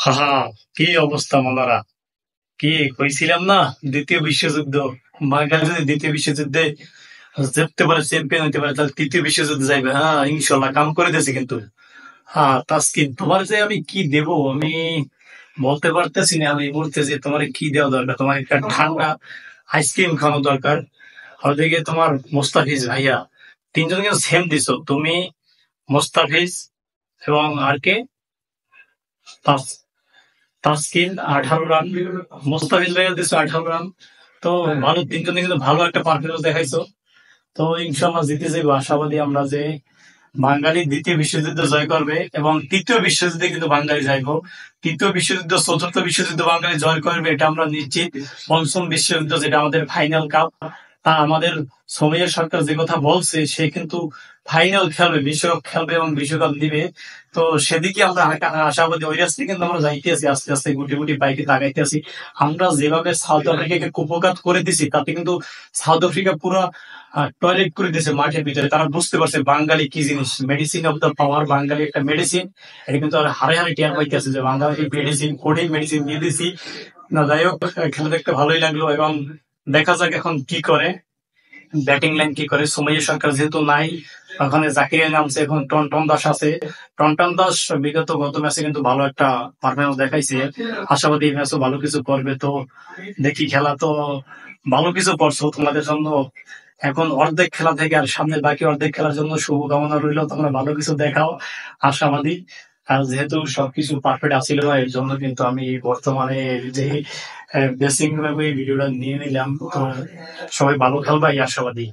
হাহা, কি অবস্থা মালারা? কি কইছিলাম না, দ্বিতীয় বিশ্বযুদ্ধ। বাঙালি যদি দ্বিতীয় বিশ্বযুদ্ধে জিততে পারে, চ্যাম্পিয়ন হতে পারে, তাহলে তৃতীয় বিশ্বযুদ্ধে যাইবে। হ্যাঁ, ইনশাল্লাহ কাম করে দিয়েছে কিন্তু। হ্যাঁ তাসকিন, তোমার যে আমি কি দেব, আমি বলতে পারতেছি না। আমি এই মুহূর্তে যে তোমার কি দেওয়া দরকার, তোমার একটা ঠান্ডা আইসক্রিম খাওয়ানো দরকার। ওদিকে তোমার মোস্তাফিজ ভাইয়া, তিনজন কিন্তু সেম দিছো তুমি। মোস্তাফিজ এবং আর কে, তাসকিন 18 রান, মোস্তাফিজ ভাইয়া দিচ্ছে 18 রান। তো ভালো, তিনজনে কিন্তু ভালো একটা পারফরমেন্স দেখাইছো। তো ইনশাল্লাহ জিতে যাবো, আশাবাদী আমরা যে বাঙালি দ্বিতীয় বিশ্বযুদ্ধ জয় করবে এবং তৃতীয় বিশ্বযুদ্ধে কিন্তু বাঙালি যাইবো। তৃতীয় বিশ্বযুদ্ধ, চতুর্থ বিশ্বযুদ্ধ বাঙালি জয় করবে, এটা আমরা নিশ্চিত। পঞ্চম বিশ্বযুদ্ধ, যেটা আমাদের ফাইনাল কাপ, তা আমাদের সোমেইয়া সরকার যে কথা বলছে, সে কিন্তু ফাইনাল খেলবে, বিশ্বকাপ খেলবে এবং বিশ্বকাপ দিবে। তো সেদিকে আমরা আশাবাদী। ওই রাস্তায় কিন্তু আমরা যাইতেছি, আস্তে আস্তে গুটি গুটি বাইকে তাকাইতেছি। আমরা যেভাবে সাউথ আফ্রিকাকে কুপঘাত করে দিছি, তাতে কিন্তু সাউথ আফ্রিকা পুরো টয়লেট করে দিয়েছে মাঠের ভিতরে। তারা বুঝতে পারছে বাঙালি কি জিনিস, মেডিসিন অফ দ্য পাওয়ার। বাঙালি একটা মেডিসিন, এটা কিন্তু আর হারে হারে টের পাইতেছে যে বাঙালি মেডিসিন, কঠিন মেডিসিন দিয়ে দিছি। না যাই হোক, খেলা দেখতে ভালোই লাগলো এবং দেখা যাক এখন কি করে, ব্যাটিং লাইন কি করে। সোমাইয়া সরকার যেহেতু নাই, ওখানে জাকিরিয়া নামছে, এখন টন্টন দাস আছে। টন্টন দাস গত ম্যাচে কিন্তু ভালো একটা পারফরমেন্স দেখাইছে। আশাবাদী এই ম্যাচও ভালো কিছু করবে। তো দেখি, খেলা তো ভালো কিছু করছো তোমাদের জন্য। এখন অর্ধেক খেলা থেকে আর সামনে বাকি অর্ধেক খেলার জন্য শুভকামনা রইল, তোমরা ভালো কিছু দেখাও, আশাবাদী। আর যেহেতু সবকিছু পারফেক্ট আসছিল না, এর জন্য কিন্তু আমি বর্তমানে যে বেসিং ভাবে ভিডিওটা নিয়ে নিলাম। তো সবাই ভালো খেলবা, এই আশাবাদী।